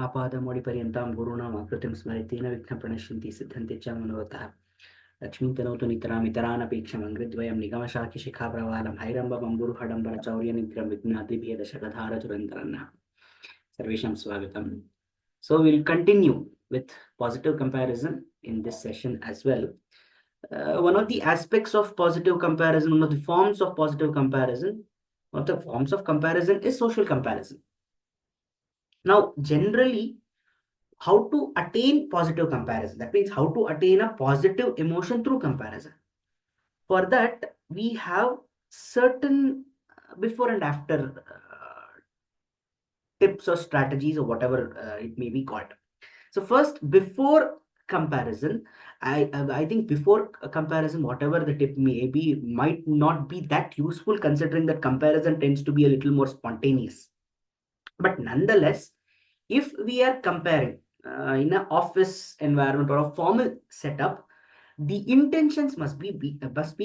आपादमौलिपर्यन्तां गुरूणाम् आकृतिं स्मरेतेन विघ्नप्रणश्यन्ति सिद्धन्ति च मनोरथः लक्ष्मीं तनोतु नितरामितरानपेक्षमङ्घ्रिद्वयं निगमशाखिशिखाप्रवालं हैरम्बमम्बुरुहडम्बरचौर्यनिग्रं विघ्नातिभेदशकधारचुरन्तरन्नः सर्वेषां स्वागतम्. So we'll continue with positive comparison in this session as well. One of the aspects of positive comparison, one of the forms of positive comparison, one of the forms of comparison is social comparison. Now, generally, how to attain positive comparison? That means how to attain a positive emotion through comparison. For that, we have certain before and after tips or strategies or whatever it may be called. So first, before comparison, I think before comparison, whatever the tip may be, might not be that useful, considering that comparison tends to be a little more spontaneous. But nonetheless, if we are comparing in an office environment or a formal setup, the intentions must be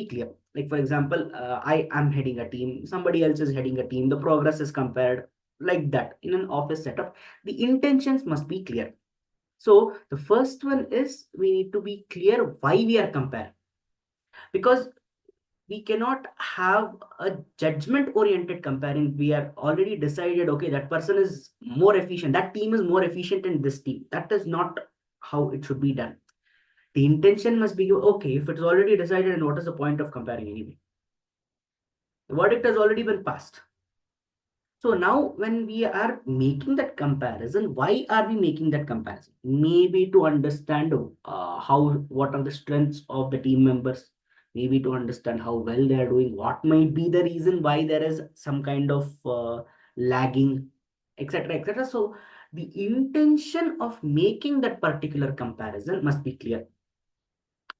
clear. Like for example, I am heading a team, somebody else is heading a team, the progress is compared. Like that, in an office setup, the intentions must be clear. So the first one is, we need to be clear why we are comparing, because we cannot have a judgment oriented comparing. We are already decided, okay, that person is more efficient, that team is more efficient in this team. That is not how it should be done. The intention must be, okay, if it's already decided, and what is the point of comparing anyway? The verdict has already been passed. So now when we are making that comparison, why are we making that comparison? Maybe to understand what are the strengths of the team members, maybe to understand how well they are doing, what might be the reason why there is some kind of lagging, etc., etc. So the intention of making that particular comparison must be clear.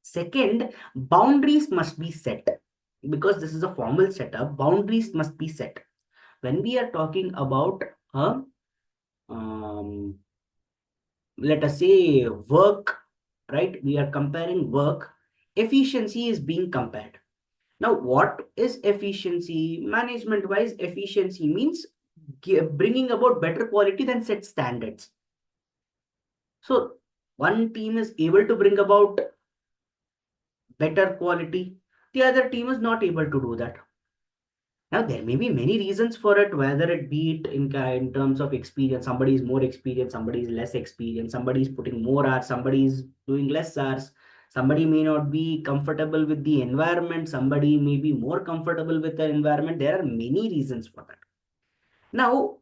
Second, boundaries must be set. Because this is a formal setup, boundaries must be set. When we are talking about um, let us say work, right? We are comparing work. Efficiency is being compared. Now, what is efficiency? Management wise, efficiency means bringing about better quality than set standards. So one team is able to bring about better quality, the other team is not able to do that. Now, there may be many reasons for it, whether it be it in terms of experience. Somebody is more experienced, somebody is less experienced, somebody is putting more hours, somebody is doing less hours, somebody may not be comfortable with the environment, somebody may be more comfortable with the environment. There are many reasons for that. Now,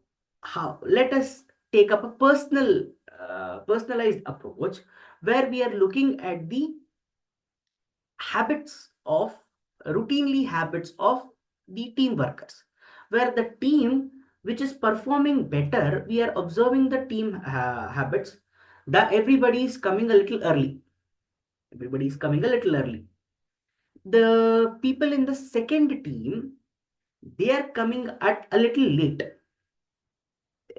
let us take up a personalized approach, where we are looking at the habits of routinely habits of the team workers, where the team which is performing better, we are observing the team habits, that everybody is coming a little early. Everybody is coming a little early. The people in the second team, they are coming at a little late.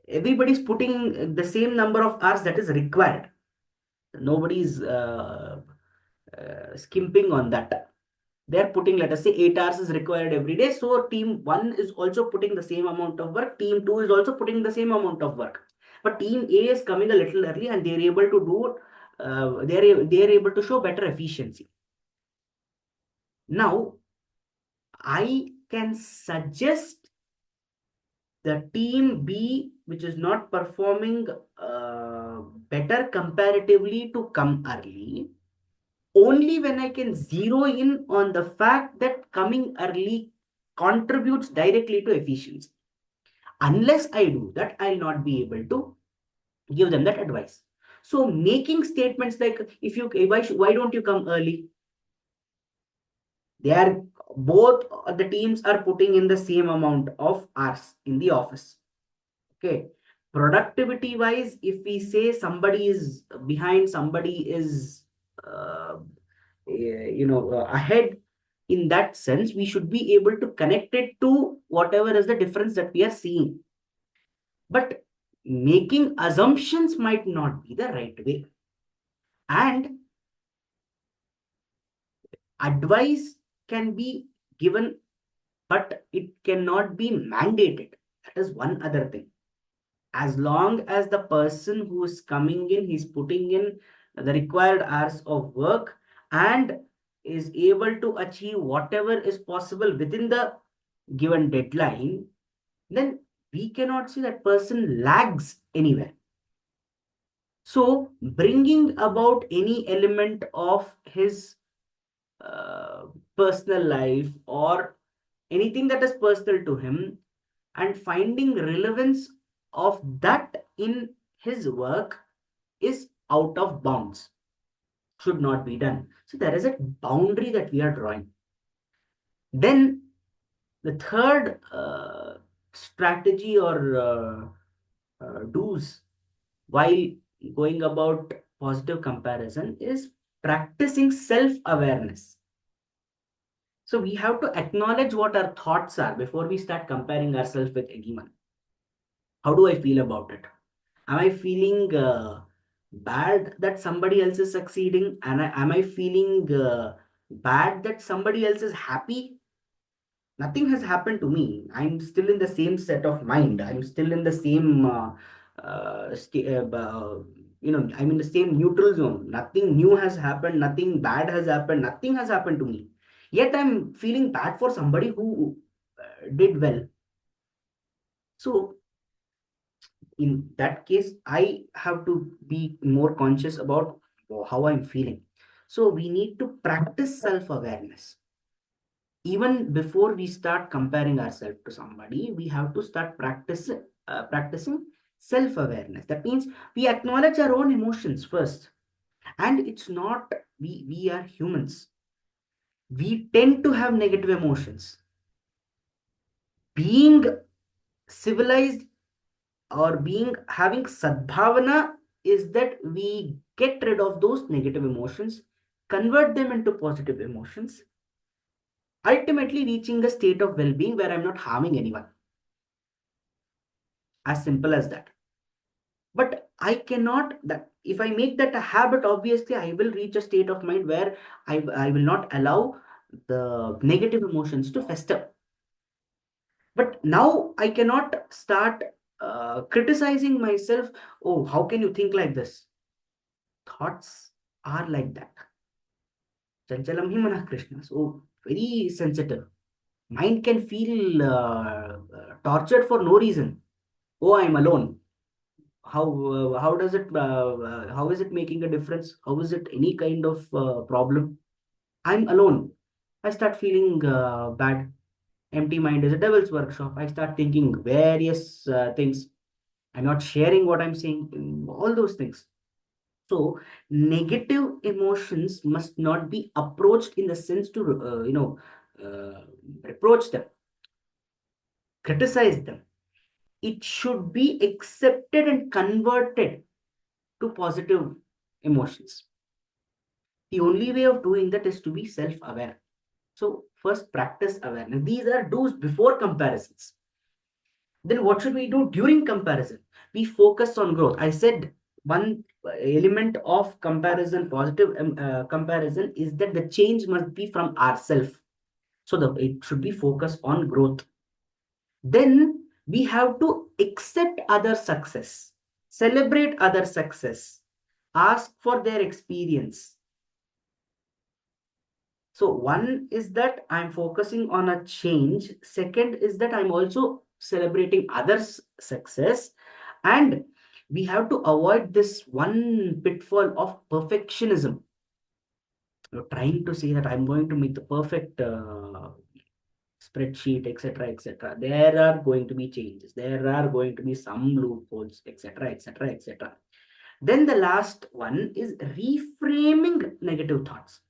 Everybody is putting the same number of hours that is required. Nobody is skimping on that. They're putting, let us say, 8 hours is required every day. So team 1 is also putting the same amount of work. Team 2 is also putting the same amount of work. But team A is coming a little early, and they're able to do, they're able to show better efficiency. Now, I can suggest the team B, which is not performing better comparatively, to come early, only when I can zero in on the fact that coming early contributes directly to efficiency. Unless I do that, I'll not be able to give them that advice. So making statements like, if you why don't you come early? They are both the teams are putting in the same amount of hours in the office. Okay. Productivity wise, if we say somebody is behind, somebody is ahead, in that sense, we should be able to connect it to whatever is the difference that we are seeing. But making assumptions might not be the right way. And advice can be given, but it cannot be mandated. That is one other thing. As long as the person who is coming in, he's putting in the required hours of work and is able to achieve whatever is possible within the given deadline, then we cannot see that person lags anywhere. So bringing about any element of his uh, personal life or anything that is personal to him and finding relevance of that in his work is out of bounds, should not be done. So there is a boundary that we are drawing. Then the third strategy or do's while going about positive comparison is practicing self awareness. So we have to acknowledge what our thoughts are before we start comparing ourselves with anyone. How do I feel about it? Am I feeling bad that somebody else is succeeding? And am I feeling bad that somebody else is happy? Nothing has happened to me. I'm still in the same set of mind. I'm still in the same, I'm in the same neutral zone. Nothing new has happened. Nothing bad has happened. Nothing has happened to me. Yet I'm feeling bad for somebody who did well. So in that case, I have to be more conscious about how I'm feeling. So we need to practice self awareness. Even before we start comparing ourselves to somebody, we have to start practicing self awareness. That means we acknowledge our own emotions first. And it's not, we are humans. We tend to have negative emotions. Being civilized or being having sadbhavana is that we get rid of those negative emotions, convert them into positive emotions, ultimately reaching a state of well-being where I'm not harming anyone. As simple as that. But I cannot, that if I make that a habit, obviously I will reach a state of mind where I will not allow the negative emotions to fester. But now I cannot start criticizing myself. Oh, how can you think like this? Thoughts are like that. Chanchalam hi manah Krishna. So very sensitive. Mind can feel tortured for no reason. Oh, I'm alone. How does it? How is it making a difference? How is it any kind of problem? I'm alone. I start feeling bad. Empty mind is a devil's workshop. I start thinking various things. I'm not sharing what I'm saying. All those things. So negative emotions must not be approached in the sense to reproach them, criticize them. It should be accepted and converted to positive emotions. The only way of doing that is to be self-aware. So first practice awareness. These are do's before comparisons. Then what should we do during comparison? We focus on growth. I said one element of comparison, positive comparison, is that the change must be from ourselves. So it should be focused on growth. Then we have to accept other success, celebrate other success, ask for their experience. So one is that I'm focusing on a change. Second is that I'm also celebrating others' success. And we have to avoid this one pitfall of perfectionism. You're trying to say that I'm going to make the perfect spreadsheet, etc., etc. There are going to be changes. There are going to be some loopholes, etc., etc., etc. Then the last one is reframing negative thoughts.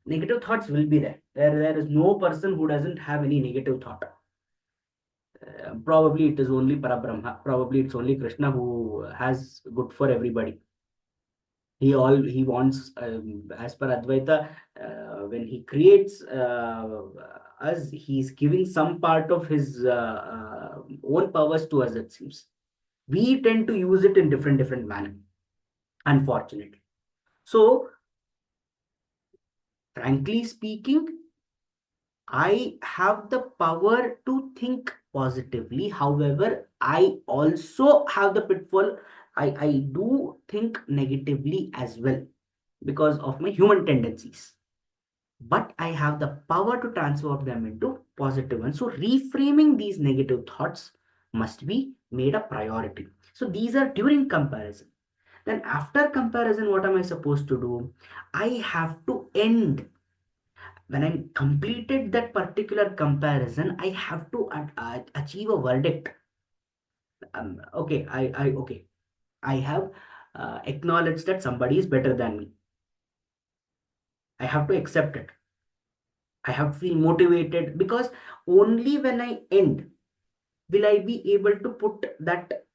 Negative thoughts will be there. There is no person who doesn't have any negative thought. Probably it is only Parabrahma. Probably it's only Krishna who has good for everybody. He wants, as per Advaita, when he creates us, he's giving some part of his own powers to us. It seems we tend to use it in different manner. Unfortunately, so frankly speaking, I have the power to think positively. However, I also have the pitfall. I do think negatively as well because of my human tendencies. But I have the power to transform them into positive ones. So reframing these negative thoughts must be made a priority. So these are during comparison. Then after comparison, what am I supposed to do? I have to end. When I completed that particular comparison, I have to achieve a verdict. Okay, I have acknowledged that somebody is better than me. I have to accept it. I have to feel motivated, because only when I end will I be able to put that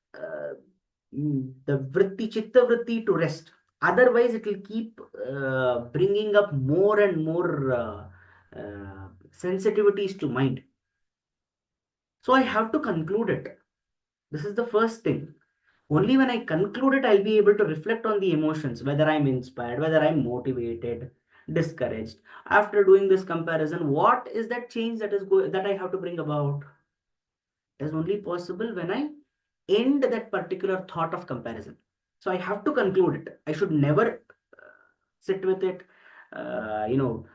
the vritti, chitta vritti to rest. Otherwise, it will keep bringing up more and more sensitivities to mind. So I have to conclude it. This is the first thing. Only when I conclude it, I'll be able to reflect on the emotions, whether I'm inspired, whether I'm motivated, discouraged. After doing this comparison, what is that change that I have to bring about? It is only possible when I end that particular thought of comparison. So I have to conclude it. I should never sit with it, you know,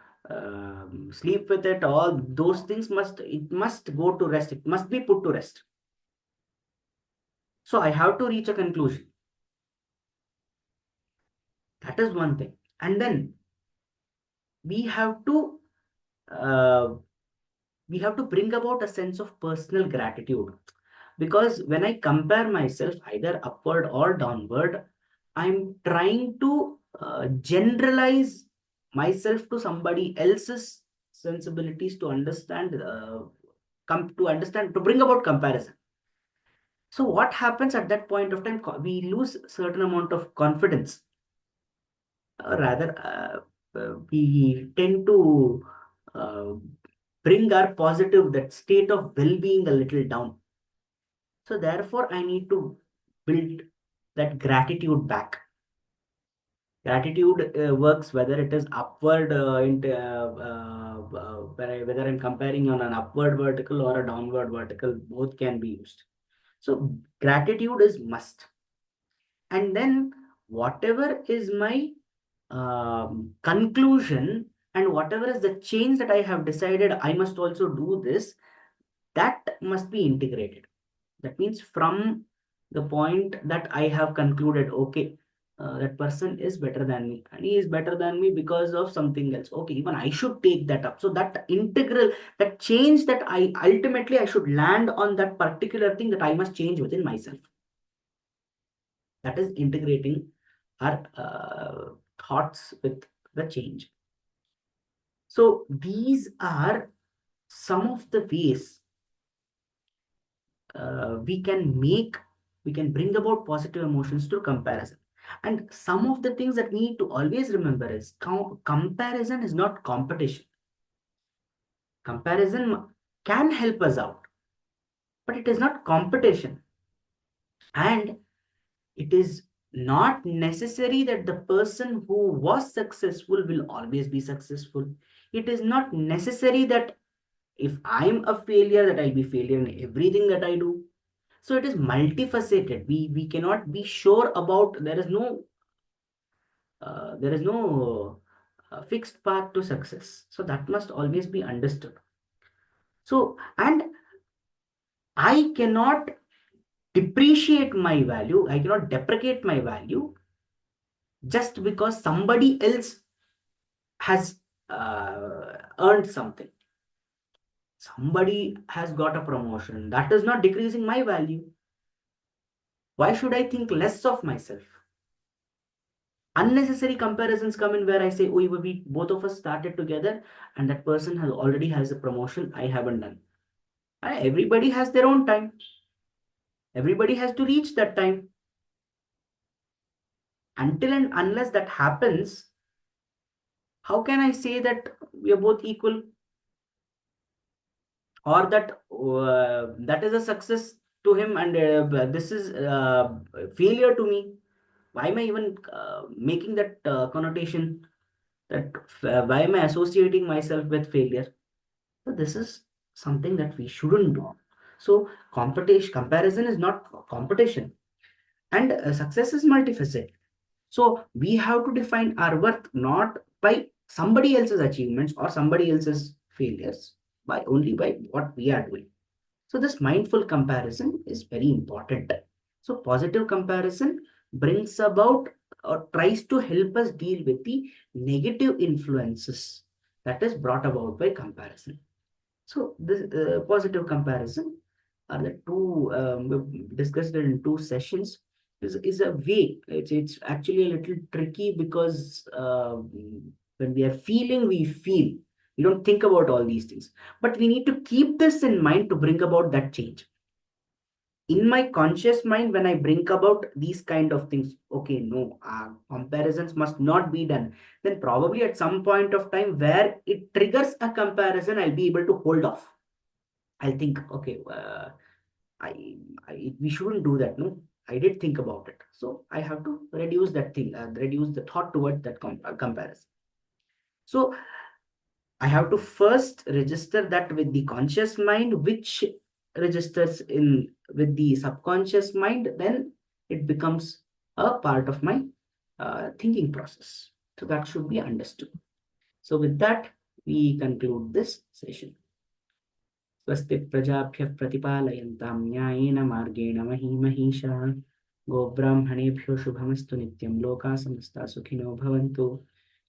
sleep with it. All those things must go to rest. It must be put to rest. So I have to reach a conclusion. That is one thing. And then we have to uh, we have to bring about a sense of personal gratitude, because when I compare myself either upward or downward, I'm trying to generalize myself to somebody else's sensibilities to understand come to understand, to bring about comparison. So what happens at that point of time? We lose certain amount of confidence. Rather, we tend to uh, bring our positive, that state of well-being, a little down. So therefore, I need to build that gratitude back. Gratitude works whether it is upward whether I'm comparing on an upward vertical or a downward vertical, both can be used. So gratitude is must. And then whatever is my conclusion, and whatever is the change that I have decided I must also do this, that must be integrated. That means from the point that I have concluded, okay, that person is better than me, and he is better than me because of something else. Okay, even I should take that up. So that integral, that change that I ultimately I should land on that particular thing that I must change within myself. That is integrating our thoughts with the change. So these are some of the ways we can bring about positive emotions through comparison. And some of the things that we need to always remember is comparison is not competition. Comparison can help us out, but it is not competition. And it is not necessary that the person who was successful will always be successful. It is not necessary that if I'm a failure, that I'll be failure in everything that I do. So it is multifaceted. We cannot be sure about, there is no fixed path to success. So that must always be understood. So, and I cannot depreciate my value, I cannot deprecate my value just because somebody else has earned something. Somebody has got a promotion. That is not decreasing my value. Why should I think less of myself? Unnecessary comparisons come in where I say, oh, we both of us started together and that person has already has a promotion I haven't done. Everybody has their own time. Everybody has to reach that time. Until and unless that happens, how can I say that we are both equal, or that that is a success to him and this is failure to me? Why am I even making that connotation, that why am I associating myself with failure? So this is something that we shouldn't do. So competition, comparison is not competition, and success is multifaceted. So we have to define our worth not by somebody else's achievements or somebody else's failures, by only by what we are doing. So this mindful comparison is very important. So positive comparison brings about or tries to help us deal with the negative influences that is brought about by comparison. So this positive comparison are the two we've discussed it in two sessions. Is a way. It's actually a little tricky because when we are feeling, we feel. We don't think about all these things, but we need to keep this in mind to bring about that change. In my conscious mind, when I bring about these kind of things, okay, no, comparisons must not be done. Then probably at some point of time where it triggers a comparison, I'll be able to hold off. I'll think, okay, we shouldn't do that. No, I did think about it. So I have to reduce that thing, reduce the thought towards that comparison. So I have to first register that with the conscious mind, which registers in with the subconscious mind. Then it becomes a part of my thinking process. So that should be understood. So with that, we conclude this session. स्वस्ति प्रजाभ्यः प्रतिपालयन्तां न्यायेन मार्गेण महीमहीषा गोब्राह्मणेभ्यो शुभमस्तु नित्यं लोकाः समस्ताः सुखिनो भवन्तु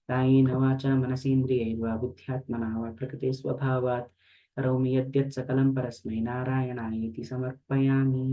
कायेन वाचा मनसेन्द्रियैर्वा बुद्ध्यात्मना वा प्रकृते स्वभावात् करोमि यद्यत् सकलं परस्मै नारायणायेति समर्पयामि।